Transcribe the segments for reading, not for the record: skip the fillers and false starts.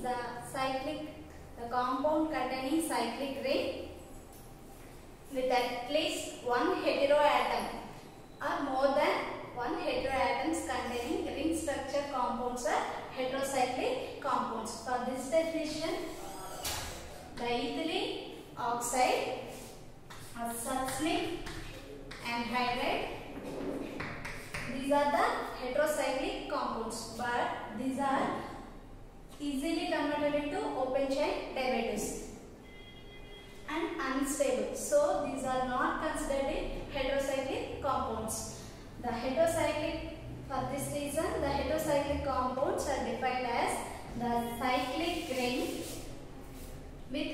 the compound containing cyclic ring with at least one heteroatom or more than one heteroatoms containing ring structure compounds are heterocyclic compounds. For this definition, the ethylene oxide or succinic anhydride, these are the heterocyclic compounds, but these are easily converted into open chain derivatives and unstable. So these are not considered in heterocyclic compounds. The heterocyclic, for this reason, the heterocyclic compounds are defined as the cyclic ring with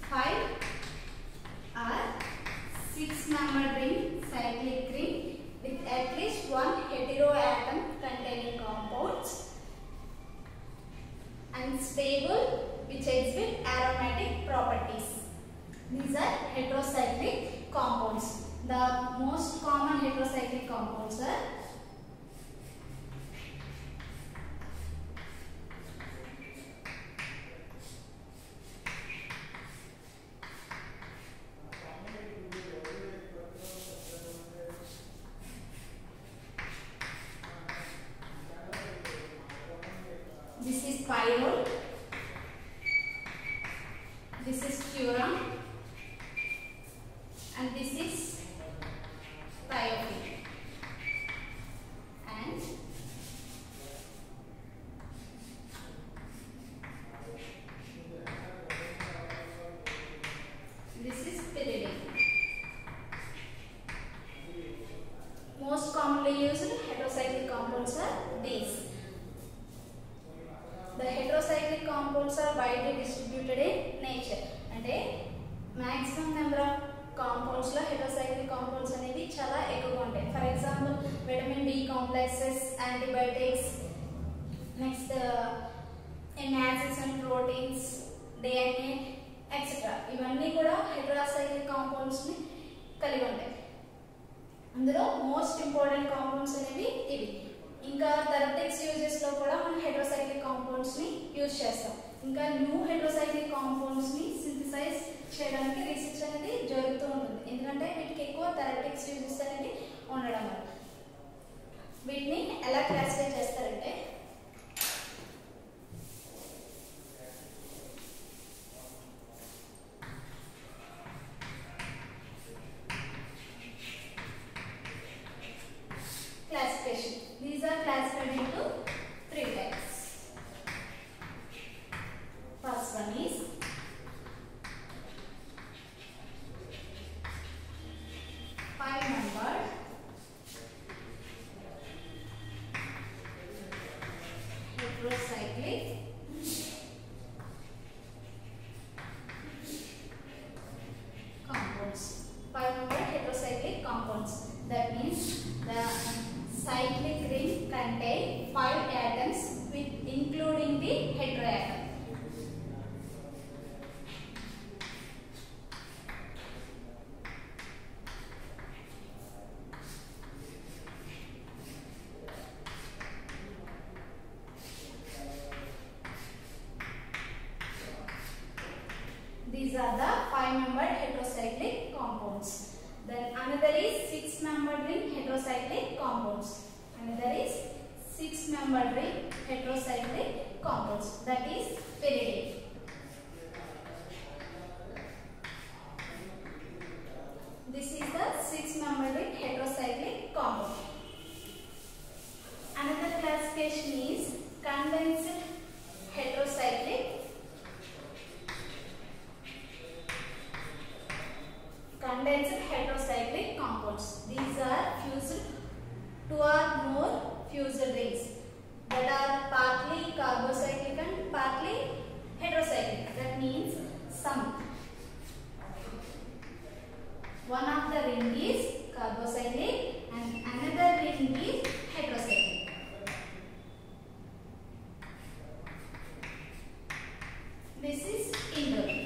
5 or 6 membered ring, cyclic ring with at least one heteroatom containing compounds, and stable, which exhibit aromatic properties. These are heterocyclic compounds. The most common heterocyclic compounds are this is pyrrole, this is furan, and this is thiophene, and this is pyridine. Most commonly used heterocyclic compounds are these. The heterocyclic compounds are widely distributed in nature. అంటే maximum number of compounds లో heterocyclic compounds అనేవి చాలా ఎక్కువగా ఉంటాయి. For example, vitamin B complexes, antibiotics, next acids and proteins, DNA, etc. ఇవన్నీ కూడా heterocyclic compounds ని కలిగి ఉంటాయి. అందులో మోస్ట్ ఇంపార్టెంట్ కాంపౌండ్స్ అనేవి ఇవి. ఇంకా థెరపటిక్స్ యూజెస్ లో కూడా మనం హెటరోసైక్లిక్ కాంపౌండ్స్ ని యూజ్ చేస్తాం. ఇంకా న్యూ హెటరోసైక్లిక్ కాంపౌండ్స్ ని సింథసైజ్ చేయడానికి రీసెర్చ్ అనేది జరుగుతూ ఉంటుంది. ఎందుకంటే వీటికి ఎక్కువ థెరపటిక్స్ యూజెస్ అనేది ఉండడం వల్ల. వీటిని ఎలా క్లాసిఫై చేస్తారంటే classification. These are classified into 3 types. First one is five-membered heterocyclic compounds. Five-membered heterocyclic compounds. That means the cyclic ring contain 5 atoms with including the heteroatom. These are the 5-membered heterocyclic compounds. Then another is 6-membered ring heterocyclic compounds. Another is 6-membered ring heterocyclic compounds. That is pyridine. This is the 6-membered ring heterocyclic compound. Another classification is condensed heterocyclic compounds. These are fused 2 or more fused rings that are partly carbocyclic and partly heterocyclic. That means one of the ring is carbocyclic and another ring is heterocyclic. This is indole.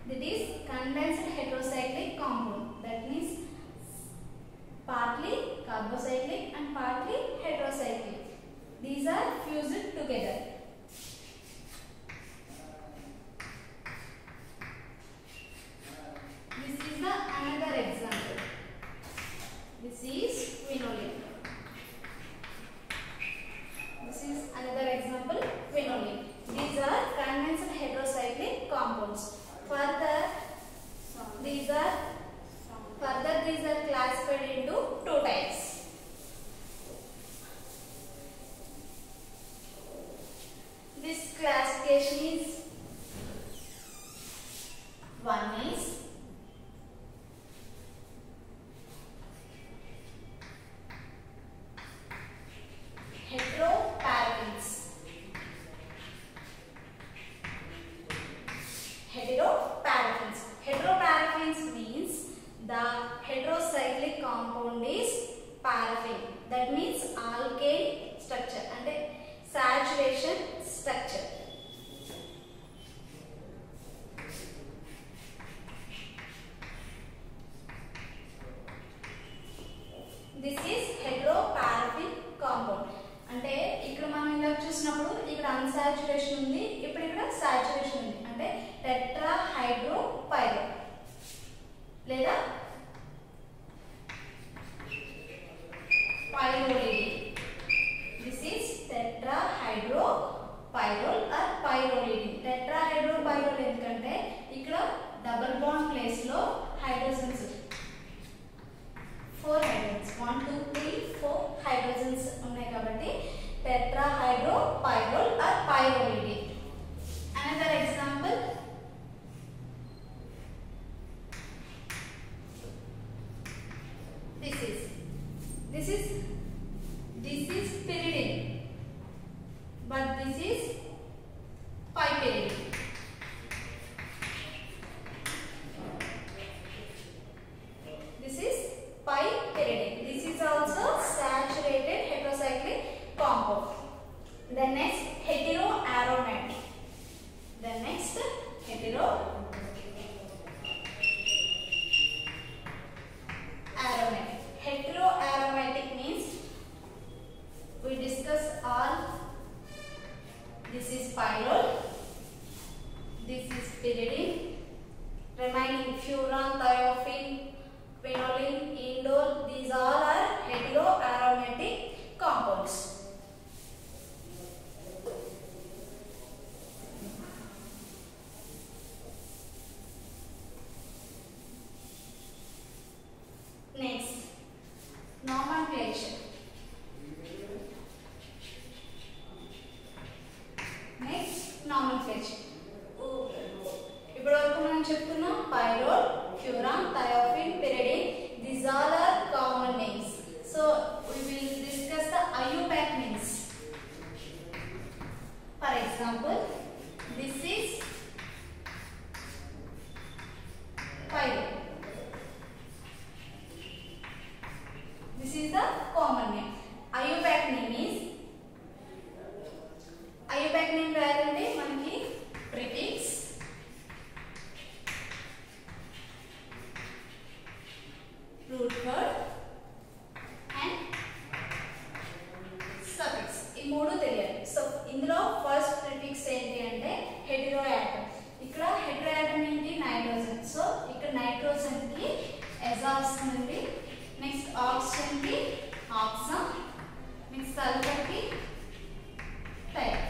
That is condensed heterocyclic compound. That means partly carbocyclic and partly heterocyclic. These are fused together. classified into two types. This classification is one is heteroparaffins. Heteroparaffins. Heteroparaffins means the heterocyclic compound is paraffin. That means alkane structure and saturation structure. This is heteroparaffin compound. అంటే ఇక్కడ మనం ఇలా చూసినప్పుడు ఇక్కడ unsaturation ఉంది, ఇప్పుడు ఇక్కడ saturation ఉంది. అంటే టెట్రాహైడ్రోపైరో లేదా pyrrolidine. This is tetrahydropyrrole or pyrrolidine. Tetrahydropyrrole ఎందుకంటే ఇక్కడ డబుల్ బాండ్ ప్లేస్ లో హైడ్రోజన్స్ 4 hydrogens 1 2 3 4 hydrogens ఉన్నాయి కాబట్టి tetrahydropyrrole or pyrrolidine. Another example, this is pyridine, but this is piperidine. This is piperidine. This is also saturated heterocyclic compound. The next heteroaromatic. Heteroaromatic means we discuss all. This is pyrrole, this is pyridine, remaining furan, thiophene, phenolene, indole, these all are heteroaromatic compounds. Next, nomenclature. ఇప్పుడు వరకు మనం చెప్పుకున్నాం pyrrole, furan, thiophene, pyridine. These all are common names. So we will discuss the IUPAC names. For example, this is pyrrole. This is the common name. IUPAC name is IUPAC name రాయాలంటే మనకి prefix, root word and suffix, ఈ మూడు తెలియాలి. So ఇందులో first prefix ఏంటి అంటే హెటెరోయాటమ్. ఇక్కడ హెటెరోయాటమ్ ఏంటి? నైట్రోజన్. సో ఇక్కడ నైట్రోజన్ కి ఎజా వస్తుంది, నెక్స్ట్ ఆక్సిజన్ కి ఆక్సమ్, నెక్స్ట్ సల్ఫర్ కి టైర్.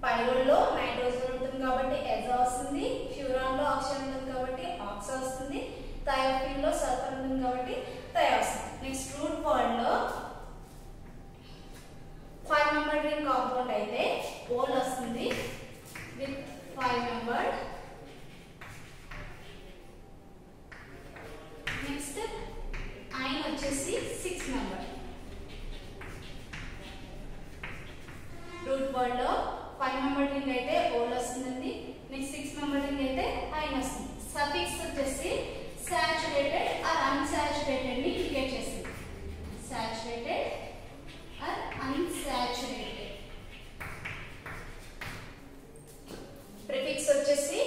పైరోల్ లో నైట్రోజన్ ఉంటుంది కాబట్టి ఎజా వస్తుంది, ఫ్యూరాన్ లో ఆక్సిజన్ ఉంటుంది కాబట్టి ఆక్సా వస్తుంది, థయోఫిన్ లో సల్ఫర్ ఉంటుంది కాబట్టి థయో వస్తుంది. నెక్స్ట్ రూట్ వర్డ్ లో 5 మెంబర్డ్ రింగ్ కాంపౌండ్ అయితే ఓల్ వస్తుంది విత్ 5 మెంబర్డ్. నెక్స్ట్ ఐన్ వచ్చేసి 6 మెంబర్. రూట్ వర్డ్ లో 5 మెంబర్డ్ రింగ్ అయితే ఓల్ వస్తుంది, నెక్స్ట్ 6 మెంబర్డ్ రింగ్ అయితే ఐన్ వస్తుంది. సఫిక్స్ వచ్చేసి సాచురేటెడ్ ఆర్ అన్సాచురేటెడ్ ని ఇండికేట్ చేస్తుంది. Saturated or unsaturated. ప్రిఫిక్స్ వచ్చేసి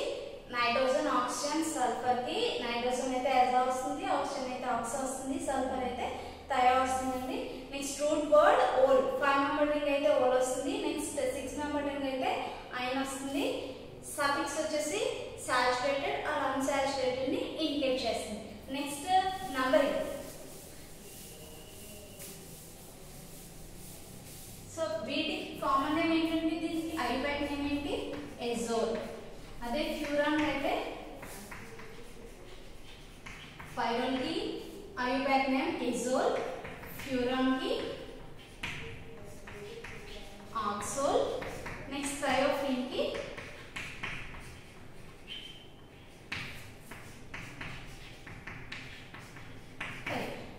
నైట్రోజన్, ఆక్సిజన్, సల్ఫర్ కి నైట్రోజన్ అయితే ఎజా వస్తుంది, ఆక్సిజన్ అయితే ఆక్సా వస్తుంది, సల్ఫర్ అయితే థయో వస్తుందండి. Next root word ole, 5 membered ring అయితే ఓల్ వస్తుంది, నెక్స్ట్ 6 మెంబర్డ్ రింగ్ అయితే ఐన్ వస్తుంది. సఫిక్స్ వచ్చేసి సాచురేటెడ్ ఆర్ అన్సాచురేటెడ్ ని ఇండికేట్ చేస్తుంది. Next numbering. సో వీటి కామన్ నేమ్ ఏంటంటే దీనికి ఐపాక్ నేమ్ ఏంటి? ఎజోల్. అదే ఫ్యూరాన్ అయితే పైరోల్ కి IUPAC name azole, furan ki oxole, next thiophene ki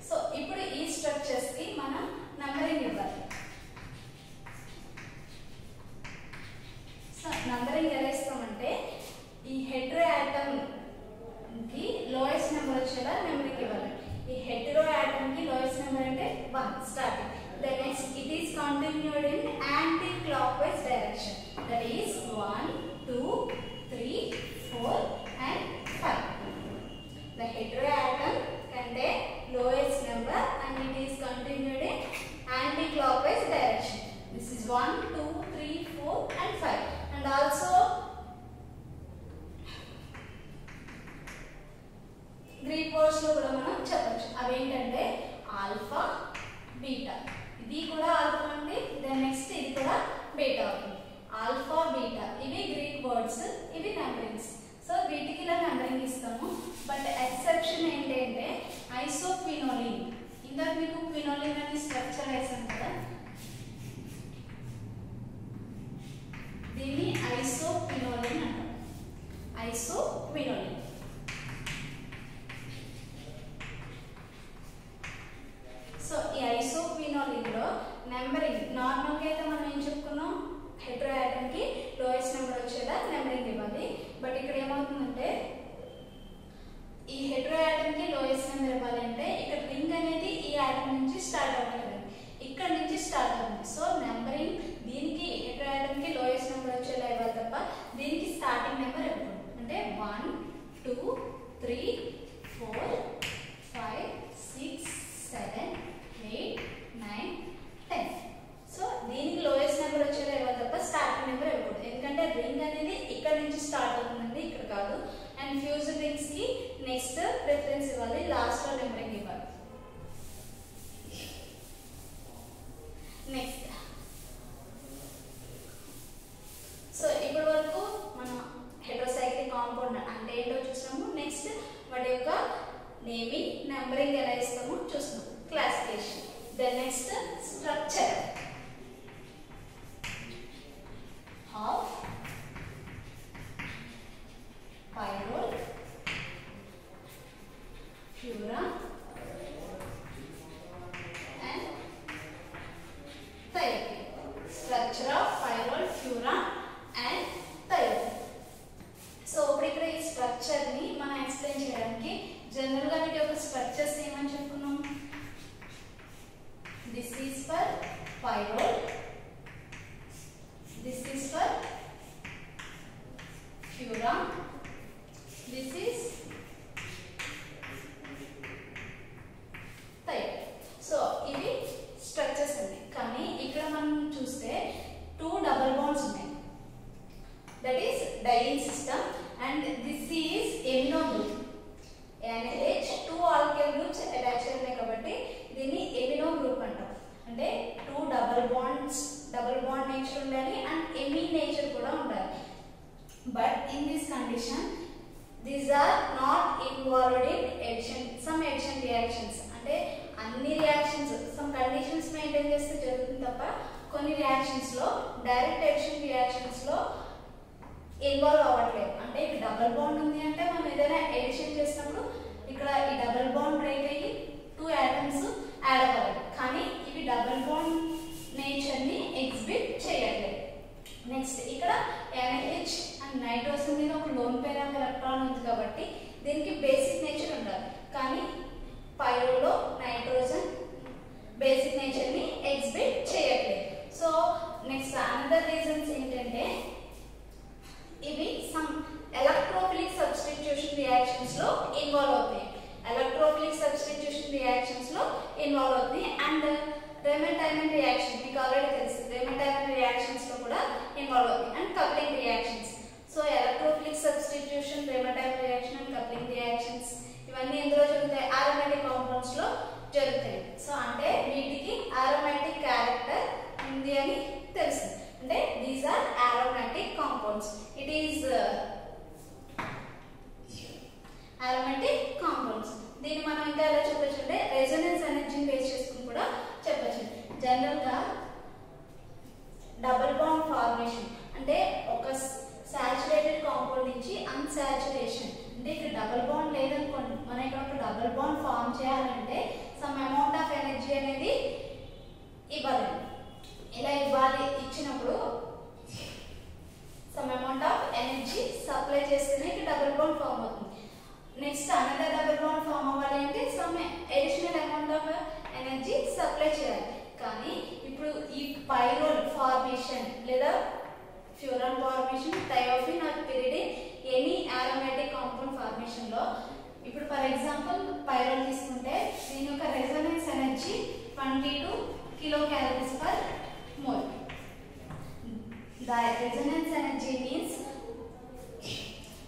so ఇప్పుడు ఈ స్ట్రక్చర్స్ కి మనం నంబరింగ్ ఇవ్వాలి. సో నంబరింగ్ ఎలా ఇస్తామంటే ఈ హెటెరో ఆటమ్ కి లోయెస్ట్ నెంబర్ వచ్చేలా నెంబరింగ్ ఇవ్వాలి. ఈ హెటెరో ఆటమ్ కి లోయెస్ట్ నెంబర్ అంటే 1 starting. The next it is continued in anti-clockwise direction. That is 1, 2, 3, 4 and 5. The heteroatom contain lowest number and it is continued in anti-clockwise direction. This is 1, 2, 3, 4 and 5. And also Greek words lo kuda manam cheppochu. Avi entante alpha, beta. ఇది కూడా alpha అంటే then next ఇది కూడా beta అవుతుంది. Alpha beta ఇవి Greek words, ఇవి నంబరింగ్స్. So వీటికి ఇలా నంబరింగ్ ఇస్తాము. బట్ ఎక్సెప్షన్ ఏంటంటే ఐసోక్వినోలిన్. ఇందాక మీకు క్వినోలిన్ అనే స్ట్రక్చర్ వేసాం కదా, దీన్ని ఐసోక్వినోలిన్ అంటాం. ఐసోక్వినోలిన్ సో ఈ ఐసోక్వినోలిన్ లో నెంబరింగ్ నార్మల్ గా అయితే మనం ఏం చెప్పుకున్నాం, హెటెరో ఆటమ్ కి లోయెస్ట్ నెంబర్ వచ్చేలా నెంబరింగ్ ఇవ్వాలి. బట్ ఇక్కడ ఏమవుతుందంటే ఈ హెటెరో ఆటమ్ కి లోయెస్ట్ నెంబర్ ఇవ్వాలంటే ఇక్కడ రింగ్ అనేది ఈ ఆటమ్ నుంచి స్టార్ట్ అవ్వాలి, ఇక్కడ నుంచి స్టార్ట్ అవుతుంది. సో నెంబరింగ్ దీనికి హెటెరో ఆటమ్ కి లోయెస్ట్ నెంబర్ వచ్చేలా ఇవ్వాలి తప్ప దీనికి స్టార్టింగ్ నెంబర్ ఇవ్వకూడదు. అంటే 1, 2, 3, 4, 5, 6, 7, 8, 9, 10. సో దీనికి లోయెస్ట్ నెంబర్ వచ్చేలా ఇవ్వాలి తప్ప స్టార్టింగ్ నెంబర్ ఇవ్వకూడదు. ఎందుకంటే రింగ్ అనేది ఇక్కడ నుంచి స్టార్ట్ అవుతుందండి, ఇక్కడ కాదు. అండ్ ఫ్యూజ్డ్ రింగ్స్ కి నెక్స్ట్ ప్రిఫరెన్స్ ఇవ్వాలి, లాస్ట్ లో నెంబరింగ్ ఇవ్వాలి. నెక్స్ట్ సో ఇప్పటి వరకు మనం హెటెరోసైక్లిక్ కాంపౌండ్ అంటే ఏంటో చూసాము. నెక్స్ట్ వాటి యొక్క నేమింగ్, నెంబరింగ్ ఎలా ఇస్తామో చూస్తున్నాం. Classification, then next structure of pyrrole, furan and thiophene. Structure of pyrrole, furan and thiophene. So ఇప్పుడు ఇక్కడ ఈ స్ట్రక్చర్ ని మనం ఎక్స్ప్లెయిన్ చేయడానికి జనరల్ గా వీటి యొక్క స్ట్రక్చర్స్ ఏమని చెప్పుకున్నాం. This is for pyrrole, this is for furan, this is thiophene. So ఇవి స్ట్రక్చర్స్ ఉన్నాయి. కానీ ఇక్కడ మనం చూస్తే 2 డబుల్ బాండ్స్ ఉన్నాయి. That is dying system and this is amino group. NH 2 alkyl groups attach అయి ఉన్నాయి కాబట్టి దీన్ని ఎమినో గ్రూప్ అంటాం. అంటే 2 డబుల్ బాండ్ నేచర్ ఉండాలి అండ్ ఎమి నేచర్ కూడా ఉండాలి. But in this condition these are not involved in addition, some addition reactions. అంటే అన్ని రియాక్షన్స్ సమ్ కండిషన్స్ మెయింటైన్ చేస్తే జరుగుతుంది తప్ప కొన్ని రియాక్షన్స్ లో డైరెక్ట్ ఎడిషన్ రియాక్షన్స్ లో ఇన్వాల్వ్ అవ్వట్లేదు. అంటే ఇక్కడ డబుల్ బాండ్ ఉంది అంటే మనం ఏదైనా ఎడిషన్ చేసినప్పుడు ఇక్కడ ఈ డబుల్ బాండ్ బ్రేక్ అయ్యి 2 ఆటమ్స్ యాడ్ అవ్వాలి. కానీ ఇవి డబుల్ బాండ్ నేచర్ ని ఎగ్జిబిట్ చేయట్లేదు. నెక్స్ట్ ఇక్కడ NH అండ్ నైట్రోజన్ మీద ఒక లోన్ పేర్ ఆఫ్ ఎలక్ట్రాన్ ఉంది కాబట్టి దీనికి బేసిక్ నేచర్ ఉండాలి. కానీ పైరోలో నైట్రోజన్ బేసిక్ నేచర్ ని ఎగ్జిబిట్ చేయట్లేదు. సో నెక్స్ట్ అనదర్ రీజన్స్ ఏంటంటే ఇవి సమ్ ఎలక్ట్రోఫిలిక్ సబ్స్టిట్యూషన్ రియాక్షన్స్ లో ఇన్వాల్వ్ అవుతాయి. ఎలక్ట్రోఫిలిక్ సబ్స్టిట్యూషన్ రియాక్షన్స్ లో ఇన్వాల్వ్ అవుతాయి అండ్ రేమన్-టైమన్ రియాక్షన్ మీకు ఆల్రెడీ తెలుసు. రేమన్-టైమన్ రియాక్షన్స్ లో కూడా ఇన్వాల్వ్ అవుతాయి and coupling reactions. So electrophilic substitution, Reimer Tiemann reaction and coupling reactions ఇవన్నీ ఎందులో జరుగుతాయి, అరోమాటిక్ కాంపౌండ్స్ లో జరుగుతాయి. సో అంటే వీటికి అరోమాటిక్ క్యారెక్టర్ ఉంది అని తెలుసు. అంటే these are aromatic compounds. It is aromatic compounds. దీన్ని మనం ఇంకా ఎలా చూపించంటే అమౌంట్ ఆఫ్ ఎనర్జీ సప్లై చేయాలి. కానీ ఇప్పుడు ఈ పైరోల్ ఫార్మేషన్ లేదా furan formation, thiophene or pyridine any aromatic compound formation లో ఇప్పుడు ఫర్ ఎగ్జాంపుల్ పైరోల్ తీసుకుంటే దీని యొక్క resonance energy 22 kilocalories per mole. The resonance energy means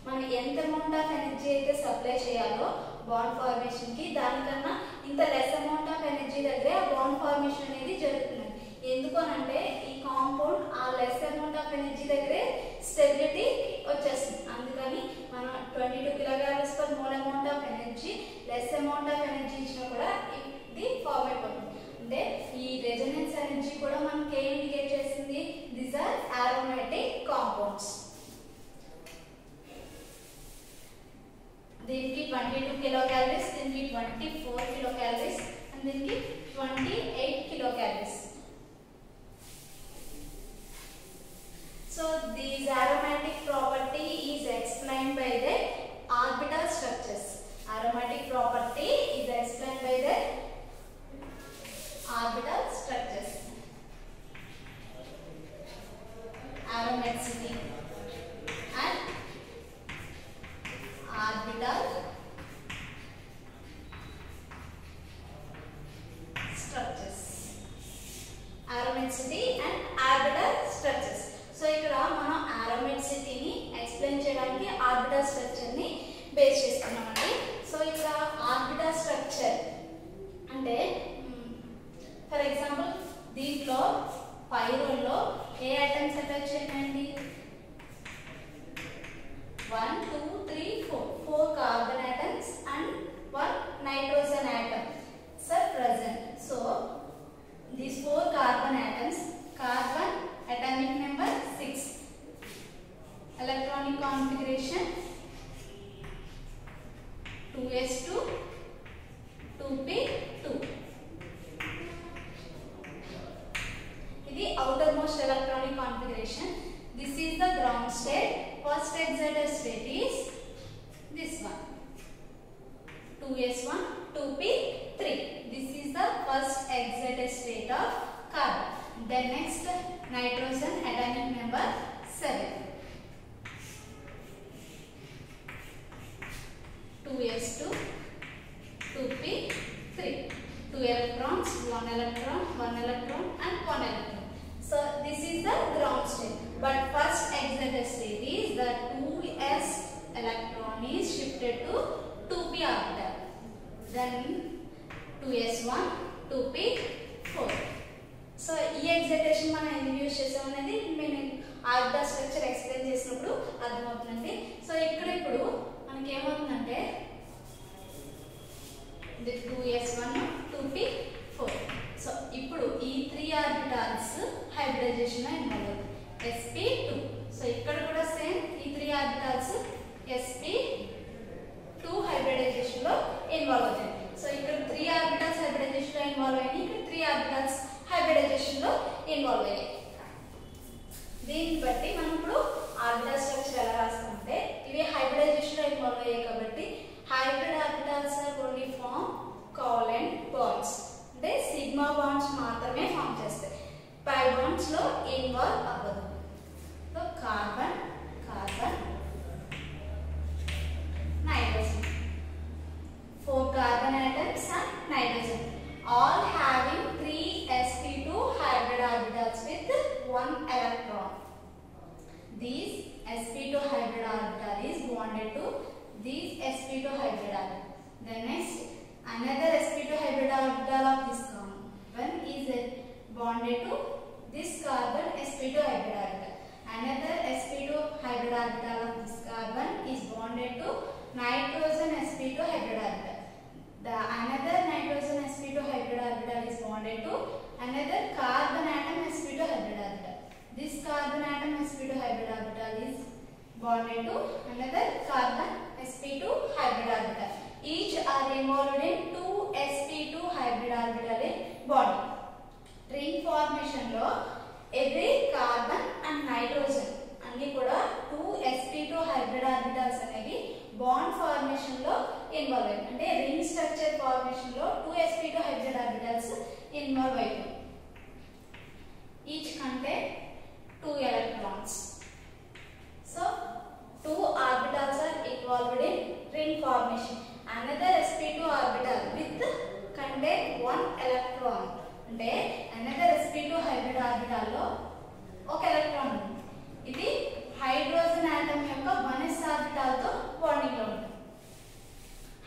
మనం ఎంత అమౌంట్ ఆఫ్ ఎనర్జీ అయితే సప్లై చేయాలో బాండ్ ఫార్మేషన్ కి దానికన్నా ఇంత లెస్ అమౌంట్ ఆఫ్ ఎనర్జీ దగ్గరే ఆ బాండ్ ఫార్మేషన్ అనేది జరుగుతుంది. ఎందుకనంటే ఈ కాంపౌండ్ ఆ లెస్ అమౌంట్ ఆఫ్ ఎనర్జీ దగ్గరే స్టెబిలిటీ వచ్చేస్తుంది. అందుకని మనం 22 kilocalories per mole amount of energy less amount of energy ఇచ్చినా కూడా ఇది ఫార్మ్ అయిపోతుంది. అంటే ఈ రెసొనెన్స్ ఎనర్జీ కూడా మనకి ఏం ఇండికేట్ చేసింది? These are aromatic compounds. దీనికి 22 కిలోకాలరీస్, దీనికి 24 కిలోకాలరీస్ అండ్ దీనికి 28 kilocalories. So these aromatic property is explained by the orbital structures. Aromatic property is explained by the orbital structures. Aromaticity and orbital structures. Aromaticity and orbital structures. So ఇక్కడ మనం అరోమాటిసిటీని explain చేయడానికి orbital structure ని base చేసుకున్నామండి. So ఇక్కడ orbital structure అంటే for example దీంట్లో పైరోల్లో ఏ items attach చేయండి? 1 2 3 4 carbon items and 1 nitrogen atom are present. So these 4 carbon atoms, carbon atomic number 6, electronic configuration 2s2 2p2. ఇది outermost electronic configuration. This is the ground state. First excited state is this one, 2s1 2p3. This is the first excited state of carbon. Then next nitrogen atomic number 7, 2s2 2p3, 2 electrons, 1 electron, 1 electron and 1 electron. So this is the ground state. But first excited state is the 2s electron is shifted to 2p orbital. Then 2s1 2p4. So ఈ excitation మనం ఎందుకు use చేసాం అనేది నేను orbital structure explain చేసినప్పుడు అర్థమవుతుందండి. So ఇక్కడ ఇప్పుడు మనకి ఏమవుతుందంటే 2s1 2p4. సో ఇప్పుడు ఈ 3 ఆర్బిటాల్స్ హైబ్రిడైజేషన్ లో ఇన్వాల్వ్ అవుతాయి. sp2. సో ఇక్కడ కూడా సేమ్ ఈ 3 ఆర్బిటాల్స్ sp2 హైబ్రిడైజేషన్ లో ఇన్వాల్వ్ అవుతాయి. సో ఇక్కడ 3 ఆర్బిటాల్స్ హైబ్రిడైజేషన్ లో ఇన్వాల్వ్ అయ్యాయి, ఇక్కడ 3 ఆర్బిటాల్స్ హైబ్రిడైజేషన్ లో ఇన్వాల్వ్ అయ్యాయి. దీన్ని బట్టి మనం ఇప్పుడు ఆర్బిటల్ స్ట్రక్చర్ ఎలా రాస్తామంటే ఇవి హైబ్రిడైజేషన్ లో ఇన్వాల్వ్ అయ్యాయి కాబట్టి hybrid orbitals are only form covalent bonds. అంటే సిగ్మా బాండ్స్ మాత్రమే ఫామ్ చేస్తాయి, పై బాండ్స్ లో ఇన్వాల్వ్ అవ్వదు. So carbon carbon nitrogen, 4 carbon atoms and nitrogen, all having 3 sp2 hybrid orbitals with 1 electron. These sp2 hybrid orbital is bonded to these sp2 hybrid orbital. Then next another sp2 hybrid orbital of this carbon is bonded to this carbon sp2 hybrid orbital. Another sp2 hybrid orbital of this carbon is bonded to nitrogen sp2 hybrid orbital. The another nitrogen sp2 hybrid orbital is bonded to another carbon atom sp2 hybrid orbital. This carbon atom sp2 hybrid orbital is bonded to another carbon sp2 hybrid orbital. Each are involved in 2 sp2 hybrid orbital in bond. Ring formation lo every carbon and nitrogen అన్ని కూడా 2 sp2 hybrid orbitals అనేవి bond formation లో involve అయ్యాయి. అంటే ring structure formation లో 2 sp2 అంటే another sp2 hybrid orbital లో ఒక ఎలక్ట్రాన్ ఉంది. ఇది హైడ్రోజన్ ఆటమ్ యొక్క 1s ఆర్బిటాల్ తో బాండింగ్ లో ఉంటుంది.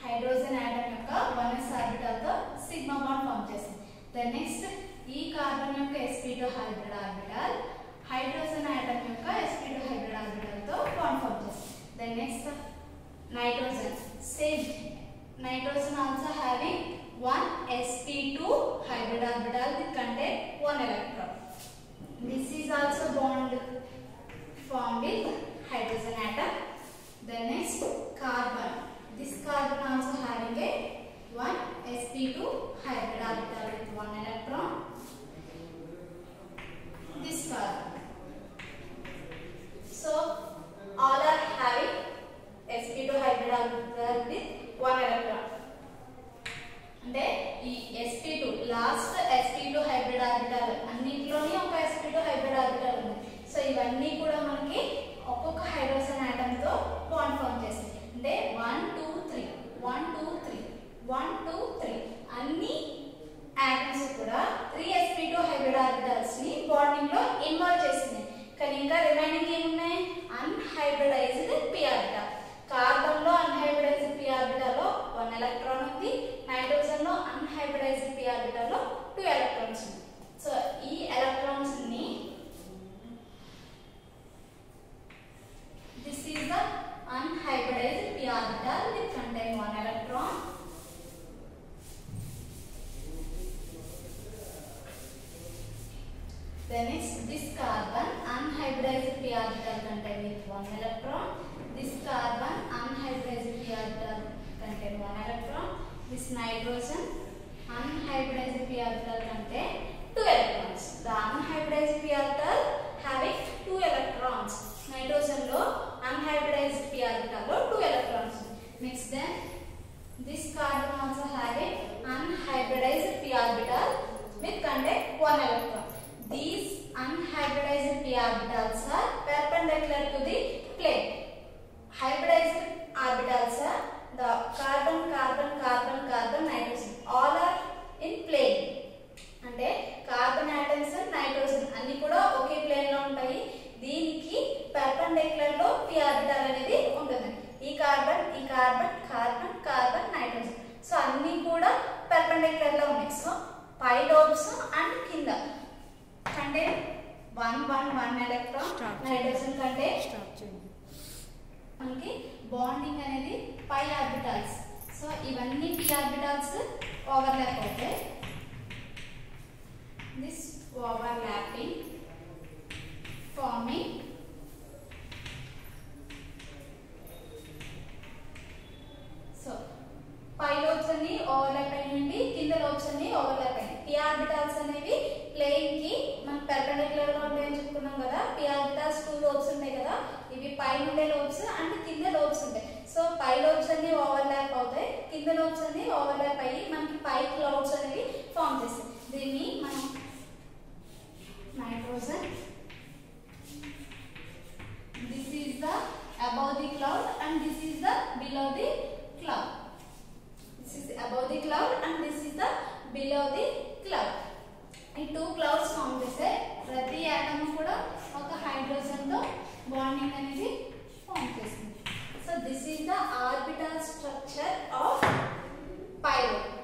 హైడ్రోజన్ ఆటమ్ యొక్క 1s ఆర్బిటాల్ తో సిగ్మా బాండ్ ఫామ్ చేస్తుంది. దెన్ నెక్స్ట్ ఈ కార్బన్ యొక్క sp2 hybrid orbital hydrogen atom యొక్క sp2 హైబ్రిడ్ ఆర్బిటాల్ తో బాండ్ ఫామ్ చేస్తుంది. Then next nitrogen same nitrogen also having one sp2 hybrid orbital with contain one electron. This is also bond formed with hydrogen atom. The next carbon. This carbon also having a one sp2 hybrid orbital with one electron. This carbon. So all are having sp2 hybrid orbital with one electron. అంటే ఈ sp2 last sp2 hybrid orbital అన్నిట్లోని ఒక sp2 hybrid orbital ఉంది. So ఇవన్నీ కూడా మనకి ఒక్కొక్క hydrogen atom తో bond form చేస్తాయి. అంటే 1 2 3 1 2 3 1 2 3 అన్ని ఆటమ్స్ కూడా 3 sp2 హైబ్రిడ్ ఆర్బిటాల్స్ ని బాండింగ్ లో ఇన్వాల్వ్ చేస్తున్నాయి. కానీ ఇంకా రిమైనింగ్ ఏమున్నాయి? Unhybridised p orbital. కార్బన్ లో అన్హైబ్రిడైజ్డ్ p ఆర్బిటాల్ లో 1 ఎలక్ట్రాన్ ఉంది. నైట్రోజన్ లో అన్హైబ్రిడైజ్డ్ p ఆర్బిటాల్ లో 2 ఎలక్ట్రాన్స్ ఉంది. సో ఈ ఎలక్ట్రాన్స్ ని this is the unhybridised p orbital with contain 1 electron. Then next this carbon unhybridized p orbital contain with 1 electron. This carbon unhybridized p orbital contain 1 electron. This nitrogen unhybridized p orbital contain 2 electrons. The unhybridized p orbital having 2 electrons. Nitrogen lo unhybridized p orbital lo 2 electrons. Next then this carbon also having unhybridized p orbital with contain 1 electron. These unhybridized p orbitals are perpendicular to the plane. Hybridized orbitals are the carbon, carbon, carbon, carbon, nitrogen. All are in plane. అంటే carbon atoms nitrogen అన్ని కూడా ఒకే plane లో ఉంటాయి. దీనికి perpendicular లో p orbital అనేది ఉంటుంది. ఈ కార్బన్, ఈ carbon, carbon, carbon, nitrogen. So అన్ని కూడా పర్పెండిక్యులర్ లో ఉన్నాయి. సో పై లోబ్స్ అండ్ కింద contain 1 electron. Nitrogen contain మనకి బాండింగ్ అనేది పై ఆర్బిటల్స్. సో ఇవన్నీ p ఆర్బిటల్స్ ఓవర్లాప్ అవుతాయి. దిస్ ఓవర్లాపింగ్ ఫార్మింగ్ సో పై లోబ్స్ అన్ని ఓవర్లాప్ అయ్యండి, కింద లోబ్స్ అన్ని ఓవర్లాప్ అయ్యాయి. p ఆర్బిటల్స్ అనేవి ప్లేన్ కి మనం పర్పెండిక్యులర్ గా ఉంటాయని చెప్పుకున్నాం కదా. p ఆర్బిటల్స్ 2 లోబ్స్ ఉంటాయి కదా. ఇవి పైన ఉండే లోబ్స్ అండ్ కింద లోబ్స్ ఉంటాయి. సో పై లోబ్స్ అన్ని ఓవర్లాప్ అవుతాయి, కింద లోబ్స్ అన్ని ఓవర్లాప్ అయ్యి మనకి పై క్లౌడ్స్ అనేవి ఫామ్ చేస్తాయి. దీన్ని మనం nitrogen this is the above the cloud and this is the below the cloud. This is above the cloud and this is the below the cloud. ఈ 2 క్లౌడ్స్ ఫామ్ చేస్తే ప్రతి atom కూడా ఒక hydrogen తో bonding అనేది form చేస్తుంది. So this is the orbital structure of pi lobe.